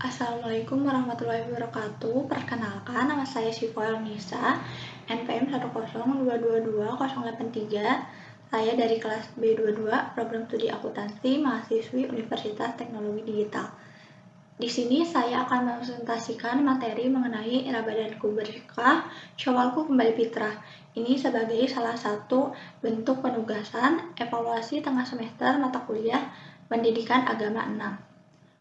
Assalamualaikum warahmatullahi wabarakatuh. Perkenalkan, nama saya Syifa Nisa, NPM 10222-083. Saya dari kelas B22, program studi akuntansi, mahasiswi Universitas Teknologi Digital. Di sini saya akan mempresentasikan materi mengenai Ramadanku berkah, Syawalku kembali fitrah. Ini sebagai salah satu bentuk penugasan evaluasi tengah semester mata kuliah Pendidikan Agama 6.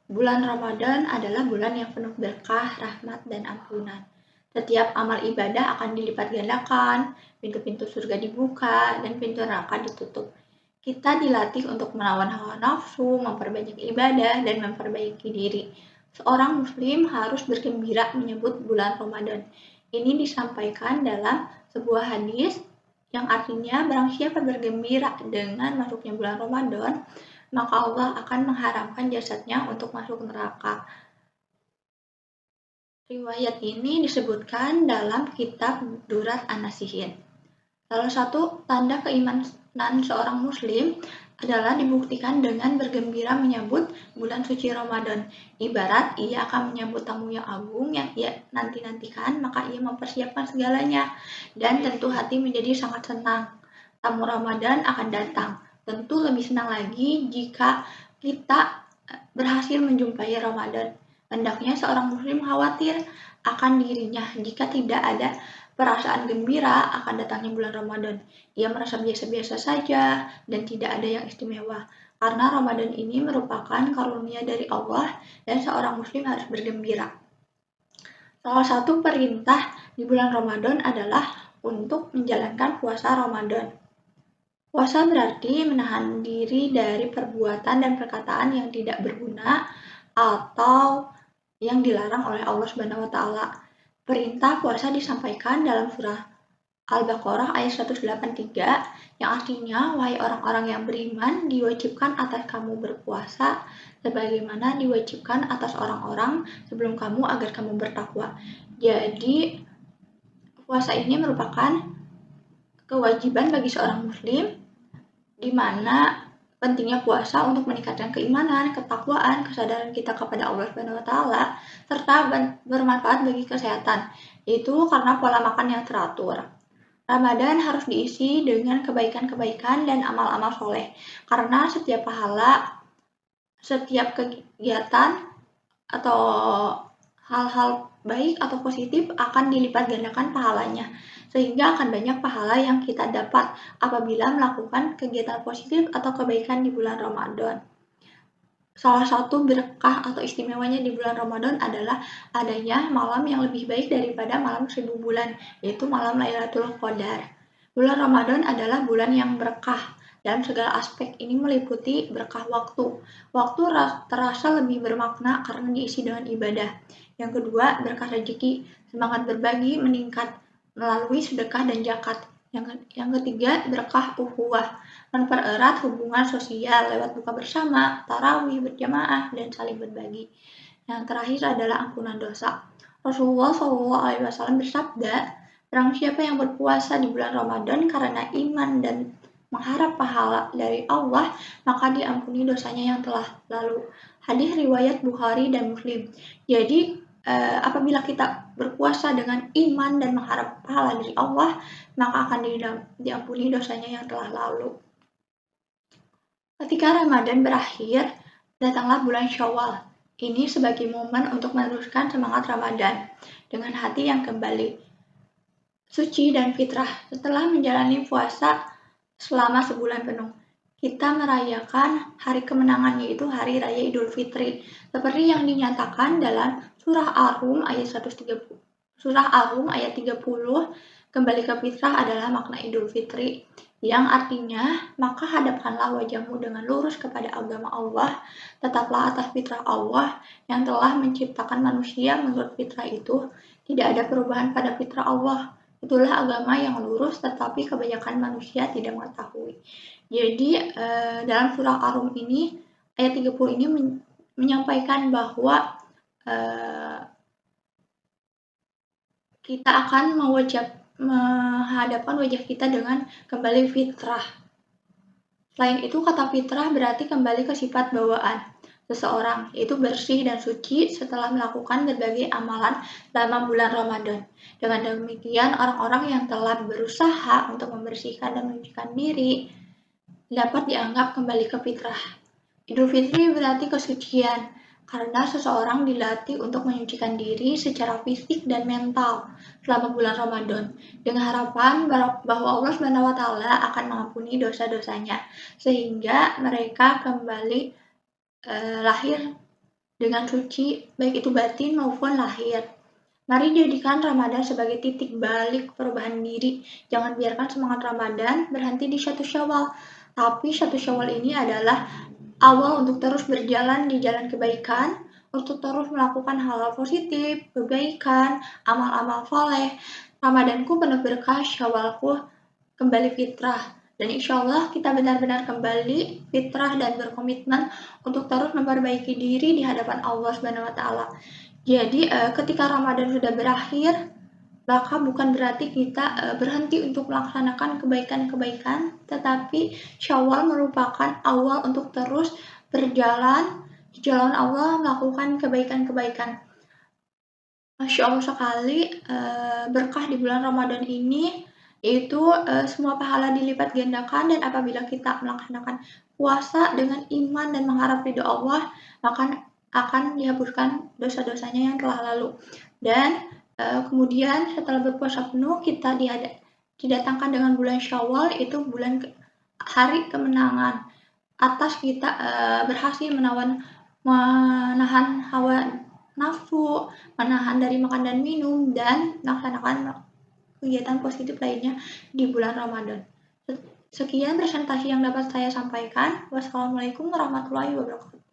Bulan Ramadan adalah bulan yang penuh berkah, rahmat, dan ampunan. Setiap amal ibadah akan dilipat gandakan, pintu-pintu surga dibuka, dan pintu neraka ditutup. Kita dilatih untuk melawan hawa nafsu, memperbanyak ibadah, dan memperbaiki diri. Seorang muslim harus bergembira menyebut bulan Ramadan. Ini disampaikan dalam sebuah hadis yang artinya barang siapa bergembira dengan masuknya bulan Ramadan, maka Allah akan mengharamkan jasadnya untuk masuk neraka. Riwayat ini disebutkan dalam kitab Durat An-Nasihin. Salah satu tanda keimanan seorang muslim adalah dibuktikan dengan bergembira menyambut bulan suci Ramadan. Ibarat ia akan menyambut tamu yang agung yang ia nanti-nantikan, maka ia mempersiapkan segalanya. Dan tentu hati menjadi sangat senang. Tamu Ramadan akan datang. Tentu lebih senang lagi jika kita berhasil menjumpai Ramadan. Hendaknya seorang muslim khawatir akan dirinya jika tidak ada perasaan gembira akan datangnya bulan Ramadan. Ia merasa biasa-biasa saja dan tidak ada yang istimewa. Karena Ramadan ini merupakan karunia dari Allah dan seorang muslim harus bergembira. Salah satu perintah di bulan Ramadan adalah untuk menjalankan puasa Ramadan. Puasa berarti menahan diri dari perbuatan dan perkataan yang tidak berguna atau yang dilarang oleh Allah Subhanahu wa taala. Perintah puasa disampaikan dalam surah Al-Baqarah ayat 183 yang artinya, wahai orang-orang yang beriman, diwajibkan atas kamu berpuasa sebagaimana diwajibkan atas orang-orang sebelum kamu agar kamu bertakwa. Jadi, puasa ini merupakan kewajiban bagi seorang muslim di mana pentingnya puasa untuk meningkatkan keimanan, ketakwaan, kesadaran kita kepada Allah Subhanahu wa taala serta bermanfaat bagi kesehatan. Itu karena pola makan yang teratur. Ramadan harus diisi dengan kebaikan-kebaikan dan amal-amal soleh, karena setiap pahala, setiap kegiatan atau hal-hal baik atau positif akan dilipat gandakan pahalanya, sehingga akan banyak pahala yang kita dapat apabila melakukan kegiatan positif atau kebaikan di bulan Ramadan. Salah satu berkah atau istimewanya di bulan Ramadan adalah adanya malam yang lebih baik daripada malam 1000 bulan, yaitu malam Lailatul Qadar. Bulan Ramadan adalah bulan yang berkah dalam segala aspek. Ini meliputi berkah waktu. Waktu terasa lebih bermakna karena diisi dengan ibadah. Yang kedua, berkah rezeki. Semangat berbagi meningkat melalui sedekah dan zakat. Yang ketiga, berkah ukhuwah, mempererat hubungan sosial lewat buka bersama, tarawih berjamaah, dan saling berbagi. Yang terakhir adalah ampunan dosa. Rasulullah SAW bersabda, barang siapa yang berpuasa di bulan Ramadan karena iman dan mengharap pahala dari Allah, maka diampuni dosanya yang telah lalu. Hadis riwayat Bukhari dan Muslim. Jadi, apabila kita berpuasa dengan iman dan mengharap pahala dari Allah, maka akan diampuni dosanya yang telah lalu. Ketika Ramadan berakhir, datanglah bulan Syawal. Ini sebagai momen untuk meneruskan semangat Ramadan dengan hati yang kembali suci dan fitrah. Setelah menjalani puasa selama sebulan penuh, kita merayakan hari kemenangan, yaitu Hari Raya Idul Fitri, seperti yang dinyatakan dalam Surah Ar-Rum ayat 130. Surah Ar-Rum ayat 30, kembali ke fitrah adalah makna Idul Fitri, yang artinya, maka hadapkanlah wajahmu dengan lurus kepada agama Allah, tetaplah atas fitrah Allah yang telah menciptakan manusia menurut fitrah itu, tidak ada perubahan pada fitrah Allah. Itulah agama yang lurus, tetapi kebanyakan manusia tidak mengetahui. Jadi, dalam surah Ar-Rum ini, ayat 30 ini menyampaikan bahwa kita akan menghadapkan wajah kita dengan kembali fitrah. Selain itu, kata fitrah berarti kembali ke sifat bawaan. seseorang, yaitu bersih dan suci setelah melakukan berbagai amalan selama bulan Ramadan. Dengan demikian, orang-orang yang telah berusaha untuk membersihkan dan menyucikan diri dapat dianggap kembali ke fitrah. Idul Fitri berarti kesucian, karena seseorang dilatih untuk menyucikan diri secara fisik dan mental selama bulan Ramadan, dengan harapan bahwa Allah SWT akan mengampuni dosa-dosanya, sehingga mereka kembali lahir dengan suci, baik itu batin maupun lahir. Mari jadikan Ramadan sebagai titik balik perubahan diri. Jangan biarkan semangat Ramadan berhenti di 1 Syawal. Tapi 1 Syawal ini adalah awal untuk terus berjalan di jalan kebaikan, untuk terus melakukan hal-hal positif, kebaikan, amal-amal soleh. Ramadanku penuh berkah, Syawalku kembali fitrah. Dan insya Allah kita benar-benar kembali fitrah dan berkomitmen untuk terus memperbaiki diri di hadapan Allah Subhanahu wa Ta'ala. Jadi, ketika Ramadan sudah berakhir, maka bukan berarti kita berhenti untuk melaksanakan kebaikan-kebaikan, tetapi Syawal merupakan awal untuk terus berjalan di jalan Allah, melakukan kebaikan-kebaikan. Masya Allah sekali, berkah di bulan Ramadan ini, yaitu semua pahala dilipat gandakan, dan apabila kita melaksanakan puasa dengan iman dan mengharap ridho Allah, maka akan dihapuskan dosa-dosanya yang telah lalu. Dan kemudian setelah berpuasa penuh, kita didatangkan dengan bulan Syawal, itu bulan hari kemenangan atas kita berhasil menahan hawa nafsu, menahan dari makan dan minum, dan melaksanakan kegiatan positif lainnya di bulan Ramadan. Sekian presentasi yang dapat saya sampaikan. Wassalamualaikum warahmatullahi wabarakatuh.